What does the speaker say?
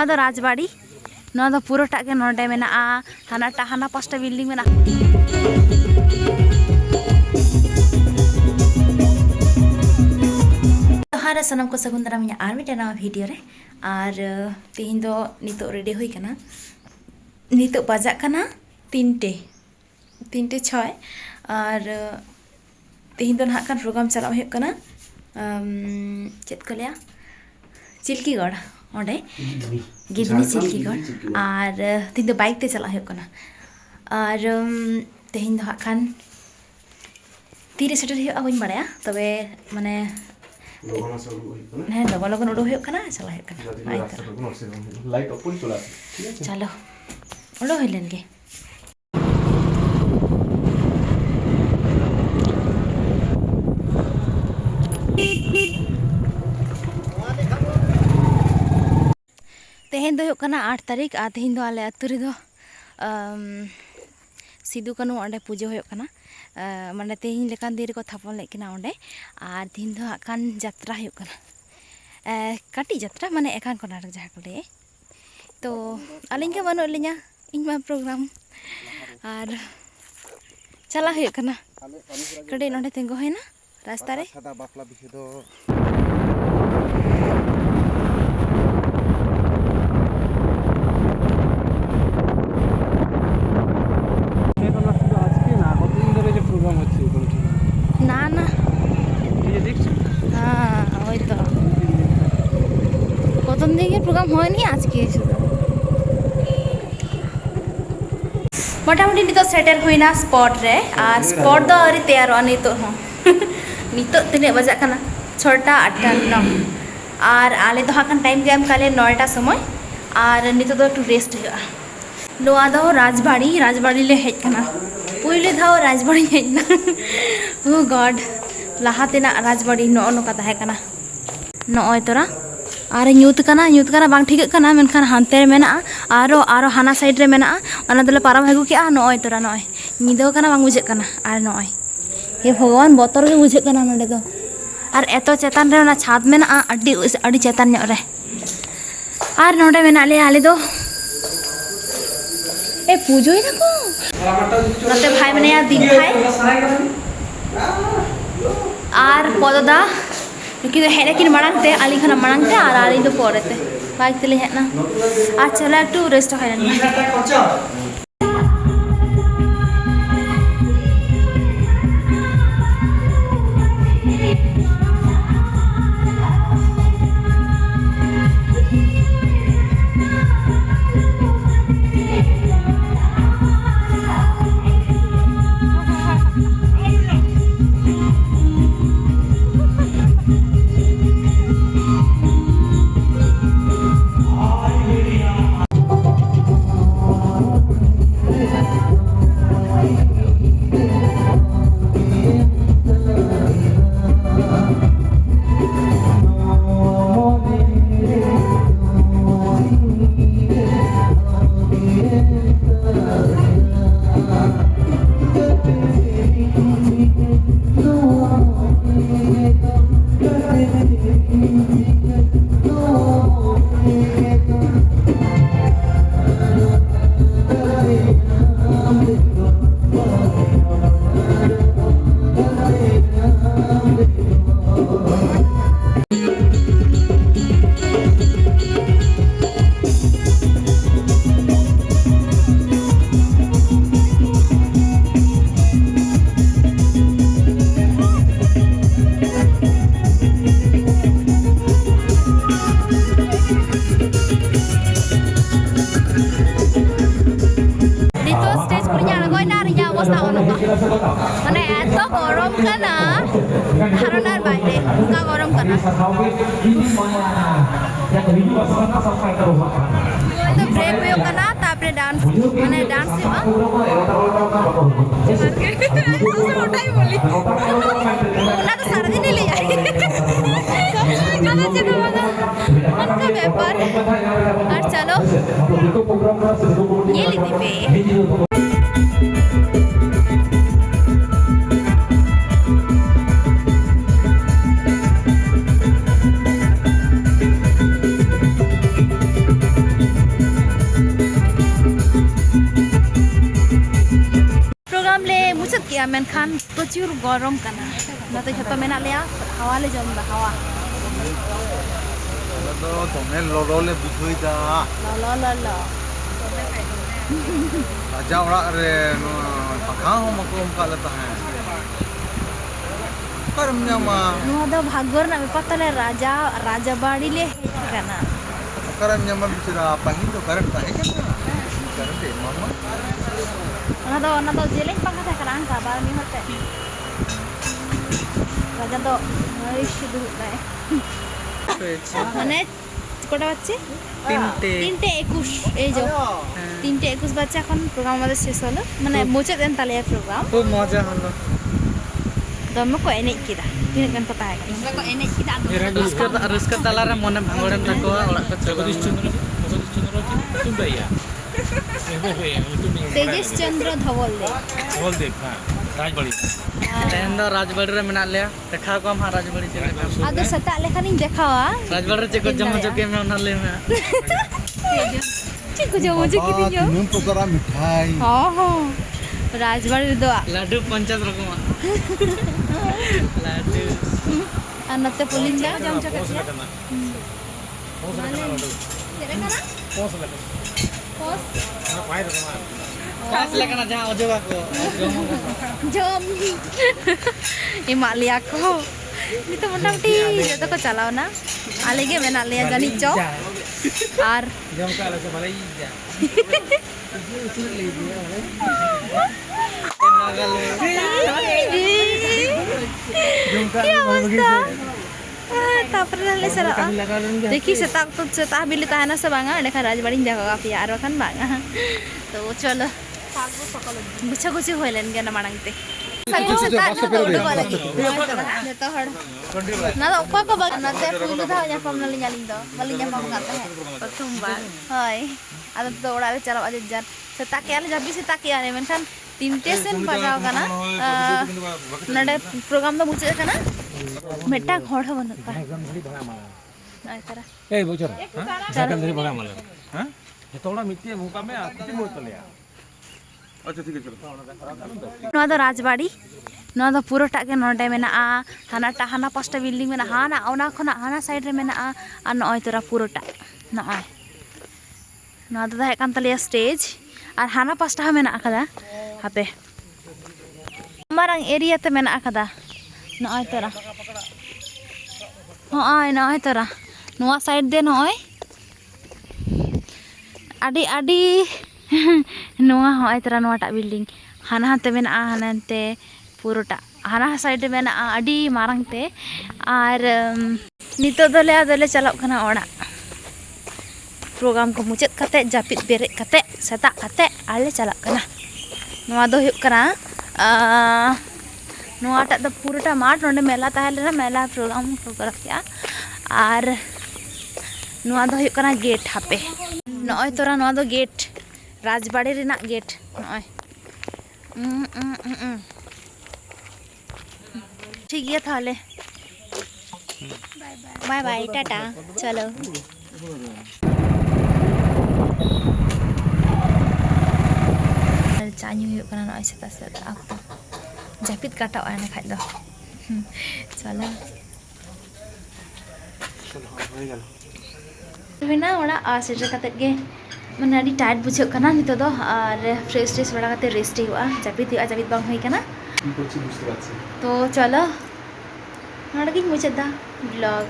ᱱᱚᱣᱟ ᱫᱚ ᱨᱟᱡᱽᱵᱟᱲᱤ ᱱᱚᱣᱟ ᱫᱚ ᱯᱩᱨᱟᱹᱴᱟᱜ ᱜᱮ ᱱᱚᱰᱮ ᱢᱮᱱᱟᱜᱼᱟ ᱦᱟᱱᱟ ᱯᱟᱥᱴᱟ ᱵᱤᱞᱰᱤᱝ ᱢᱮᱱᱟᱜᱼᱟ ᱡᱚᱦᱟᱨ ᱥᱟᱱᱟᱢ ᱠᱚ ᱥᱟᱹᱜᱩᱱ ᱫᱟᱨᱟᱢ ᱤᱧᱟᱹᱜ ᱟᱨ ᱢᱤᱫᱴᱟᱝ ᱱᱟᱣᱟ ᱵᱷᱤᱰᱤᱭᱳ ᱨᱮ ᱟᱨ ᱛᱮᱦᱮᱧ ᱫᱚ ᱱᱤᱛᱚᱜ ᱨᱮᱰᱤ ᱦᱩᱭ ᱠᱟᱱᱟ ᱱᱤᱛᱚᱜ ᱵᱟᱡᱟᱜ ᱠᱟᱱᱟ 3:06 ᱟᱨ ᱛᱮᱦᱮᱧ ᱫᱚ ᱱᱟᱦᱟᱜ ᱠᱷᱟᱱ ᱯᱨᱳᱜᱨᱟᱢ ᱪᱟᱞᱟᱜ ᱦᱩᱭᱩᱜ ᱠᱟᱱᱟ ᱪᱮᱫ ᱠᱚ ᱞᱟᱹᱭᱟ ᱪᱤᱞᱠᱤᱜᱚᱲ ᱚᱸᱰᱮ ᱜᱤᱫᱷᱱᱤ ᱪᱤᱞᱠᱤᱜᱚᱲ ᱟᱨ ᱛᱮᱦᱮᱧ ᱫᱚ ᱵᱟᱭᱤᱠ ᱛᱮ ᱪᱟᱞᱟᱜ ᱦᱩᱭᱩᱜ ᱠᱟᱱᱟ ᱟᱨ ᱛᱮᱦᱮᱧ ᱫᱚ ᱦᱟᱸᱜ ᱠᱷᱟᱱ ᱛᱤᱨᱮ ᱥᱮᱴᱮᱨ ᱦᱩᱭᱩᱜᱼᱟ ᱵᱟᱹᱧ ᱵᱟᱲᱟᱭᱟ ᱛᱚᱵᱮ ᱢᱟᱱᱮ ᱦᱮᱸ ᱞᱚᱜᱚᱱ ᱩᱰᱩᱠ ᱦᱩᱭᱩᱜ ᱠᱟᱱᱟ ᱪᱟᱞᱟᱜ ᱦᱩᱭᱩᱜ ᱠᱟᱱᱟ চলো উড়ো হইলেন গে तेहेन दो हुयुग कना 8 तारीख आ तेहेन दो आले अतु रेदो सिदु कानू अंडे पूजा हुयुग कना माने तेहेन लेकान दिन रेको थापन लेक किना अंडे आर तेहेन दो हाकान यात्रा हुयुग कना काटी यात्रा माने एकान कोनार जहाँ को ले तो आलिंग के बानु लिया इन मा प्रोग्राम आर चला हुयुग कना कड़े नोंडे तेंगो हैना रास्ता रे सादा बापला बिखे दो ना ना हाँ वही तो कतन दिन के प्रोग्राम हो नहीं आज के मोटामुटी नितो सेटर हुईना स्पॉट रे और स्पॉट दो अरी तैयार नितो हो नितो तिने बजा कना 6टा 8टा 9 और आले दो हाकन टाइम गेम काले 9टा समय और नितो दो टू रेस्ट हुआ नोआ दो राजबाड़ी ले हेज कना पुइले धाव राजबाड़ी हेजना ओ गॉड लाहातेना राजबाड़ी नोका ताहे कना नोय तोरा आर ᱧᱩᱛ ᱠᱟᱱᱟ ᱵᱟᱝ ᱴᱷᱤᱠᱟᱹᱜ ᱠᱟᱱᱟ ᱢᱮᱱᱠᱷᱟन ᱦᱟᱱᱛᱮ ᱨᱮ ᱢᱮᱱᱟᱜᱼᱟ ᱟᱨᱚ ᱦᱟᱱᱟ ᱥᱟᱭᱤᱰ ᱨᱮ ᱢᱮᱱᱟᱜᱼᱟ ᱚᱱᱟ ᱫᱚᱞᱮ ᱯᱟᱨᱚᱢ ᱟᱹᱜᱩ ᱠᱮᱜᱼᱟ ᱱᱚᱜᱼᱚᱭ ᱛᱚᱨᱟ ᱱᱚᱜᱼᱚᱭ ᱧᱤᱫᱟᱹ ᱠᱟᱱᱟ ᱵᱟᱝ ᱵᱩᱡᱷᱟᱹᱜ ᱠᱟᱱᱟ ᱟᱨ ᱱᱚᱜᱼᱚᱭ ᱦᱮ ᱵᱷᱚᱜᱚᱵᱟᱱ ᱵᱚᱛᱚᱨ ᱜᱮ ᱵᱩᱡᱷᱟᱹᱜ ᱠᱟᱱᱟ ᱱᱚᱰᱮ ᱫᱚ ᱟᱨ ᱮᱛᱚ ᱪᱮᱛᱟᱱ ᱨᱮ ᱚᱱᱟ ᱪᱷᱟᱫ ᱢᱮᱱᱟᱜᱼᱟ ᱟᱹᱰᱤ ᱪᱮᱛᱟᱱ ᱧᱚᱜ ᱨᱮ ᱟᱨ ᱱᱚᱰᱮ ᱢᱮᱱᱟᱜ ᱞᱮᱭᱟ ᱟᱞᱮ ᱫᱚ ए पूजोय ना को नते भाई मने या दिन भाई आर पददा लेकिन हेरे किन मांगते आली खाना मांगते आर आली दो पोरेते बाइक तेले हेना आ चला एकटू रेस्ट होय ना মানে এত গরম কানা ধারণার বাইরে উকা গরম কানা তো ব্রেক হয়ে কানা তারপরে ডান্স মানে ডান্স ওটাই বলি ওটা তো সারাদিনই লে যায় কানা যেটা उनका व्यापार और चलो ये लीजिए पे ᱜᱮᱭᱟ ᱢᱮᱱᱠᱷᱟन ᱯᱨᱚᱪᱩᱨ ᱜᱚᱨᱚᱢ ᱠᱟᱱᱟ ᱱᱚᱛᱮ ᱡᱷᱚᱛᱚ ᱢᱮᱱᱟᱜ ᱞᱮᱭᱟ ᱦᱟᱣᱟ ᱞᱮ ᱡᱚᱢ ᱮᱫᱟ ᱦᱟᱣᱟ ᱟᱫᱚ ᱫᱚᱢᱮ ᱞᱚᱞᱚ ᱞᱮ ᱵᱩᱡᱷᱟᱹᱣᱮᱫᱟ ᱞᱚᱞᱚ ᱨᱟᱡᱟ ᱚᱲᱟᱜ ᱨᱮ ᱱᱚᱣᱟ ᱯᱟᱝᱠᱷᱟ ᱦᱚᱸ ᱵᱟᱠᱚ ᱮᱢ ᱠᱟᱜ ᱞᱮ ᱛᱟᱦᱮᱸ ᱚᱠᱟᱨᱮᱢ ᱧᱟᱢᱟ ᱱᱚᱣᱟ ᱫᱚ ᱵᱷᱟᱜᱽᱜᱚ ᱨᱮᱱᱟᱜ ᱵᱮᱯᱟᱨ ᱛᱟᱞᱮ ᱨᱟᱡᱟᱵᱟᱲᱤ ᱞᱮ ᱦᱮᱡ ᱟᱠᱟᱱᱟ ᱚᱠᱟᱨᱮᱢ ᱧᱟᱢᱟ ᱵᱤᱪᱟᱹᱨᱟ ᱯᱟᱹᱦᱤᱞ ᱫᱚ ᱠᱟᱨᱮᱱᱴ ᱛᱟᱦᱮᱸ ᱠᱟᱱᱟ ᱠᱟᱨᱮᱱᱴ ᱮᱢᱟᱢᱟ ᱚᱱᱟ ᱫᱚ ᱡᱮᱞᱮᱧ ᱯᱟᱝᱠᱷᱟ ᱛᱟᱦᱮᱸ ᱠᱟᱱᱟ ᱚᱱᱠᱟ ᱵᱟᱨ ᱢᱤᱫ ᱦᱚᱲ ᱛᱮ राजा तो दुड़ुब दाय माने कोटा बच्चे 3:21 এই যে 3:21 বাজে এখন প্রোগ্রাম আমাদের শেষ হলো মানে মুছে দেন তাহলে প্রোগ্রাম খুব মজা হলো দমে কো এনে কিদা তিন গান কথা হয় দমে কো এনে কিদা রুস্কা তালারে মনে ভাঙড়েন তাকোয়া ওড়া কো জগদীশ চন্দ্র তুমবাইয়া তেজেশ চন্দ্র ধবল দে হ্যাঁ রাজবাড়ি তেহেন ᱫᱚ ᱨᱟᱡᱽᱵᱟᱲᱤ ᱨᱮ ᱢᱮᱱᱟᱜ ᱞᱮᱭᱟ ᱫᱮᱠᱷᱟᱣ ᱠᱚᱢ ᱦᱟᱸᱜ ᱨᱟᱡᱽᱵᱟᱲᱤ ᱪᱮᱫ ᱞᱮᱠᱟ ᱟᱫᱚ ᱥᱮᱛᱟᱜ ᱞᱮᱠᱷᱟᱱᱤᱧ ᱫᱮᱠᱷᱟᱣᱟ ᱨᱟᱡᱽᱵᱟᱲᱤ ᱨᱮ ᱪᱮᱫ ᱠᱚ ᱡᱚᱢ ᱦᱚᱪᱚ ᱠᱮ ᱢᱮ ᱚᱱᱟ ᱞᱟᱹᱭ ᱢᱮ ᱪᱮᱫ ᱠᱚ ᱡᱚᱢ ᱦᱚᱪᱚ ᱠᱤᱫᱤᱧ ᱛᱤᱱᱟᱹᱜ ᱯᱨᱚᱠᱟᱨᱟᱜ ᱢᱤᱴᱷᱟই ᱦᱚᱸ ᱨᱟᱡᱽᱵᱟᱲᱤ ᱨᱮᱫᱚ লাড্ডু 50 রকমাᱜ লাড্ডু আর নতে পুলিঞ্জা জম হচᱚ ᱠᱮᱫ ᱪᱮᱫ ᱞᱮᱠᱟᱱᱟ पास लेकना जहां अजवा को जम एमा लिया को नितो मोटामुटी जतो को चलावना आले गे मेना लिया जानी चो आर जम का से भले जा तापरे चला देखी सेता तो सेता बिली ताहना से बांगा एंडे खान राजबाड़ी देखा पिया आरो खान बांगा तो चलो गुछा गुछी होइलेन गे ना मांगते सागु सेता जतो हड़ ना तो ओको को बागनाते पुइलो धा या पम नली जालिन दो बलि जा पम गाते है प्रथम बार होय आदो तो ओड़ा रे चला अजे जार सेता के आले जाबी सेता के आले मेनखान 3 टेशन बजाव कना नडे प्रोग्राम दो मुचे कना मेटा घोड़ बनता है ए बोचर जाकन धरी बगा माले हां जतोड़ा मिट्टी मुका में आती मोत लिया अच्छा ठीक है चलो नोआ दो राजबाड़ी नोआ दो पुरोटा के नोडे मेना आ हानाटा हाना पास्टा बिल्डिंग मेना हाना ओना खना हाना साइड रे मेना आ नोय तोरा पुरोटा नोय नोआ दो है कान तलिया स्टेज और हाना पास्टा हा मेना आकदा हापे मारंग एरिया ते मेना आकदा नोय तोरा नोय तोरा नोआ साइड दे नोय आडी आडी नोआ होय तोरा नोआटा बिल्डिंग हाना हाते मेना हानाते पुरोटा हाना साइड मेना आडी मारंग ते और नितो दोले चलाव कना ओड़ा प्रोग्राम को मुचाद कते जापिद बेरे कते सेता कते आले चलाव कना नोआ दो हुयुग कना नोआटा दो पुरोटा माठ नोंडे मेला ताहेलेना मेला प्रोग्राम को करब किया और नोआ दो हुयुग कना गेट हापे नोय तोरा नोआ दो गेट राजबाड़ी रेना गेट नोय ठीक है थाले बाय बाय टाटा चलो चाñu हुयुग कना नोय सेता सेता आपतो जापिद काटाव आने खाइ दो चलो बिना ओड़ा सेटर कते गे माने आडी टाइट बुझो कना नितो दो और फ्रेश बड़ा कते रेस्ट हुआ जापिद बांग होई कना तो चलो नोडे गिन मुचादा ब्लॉग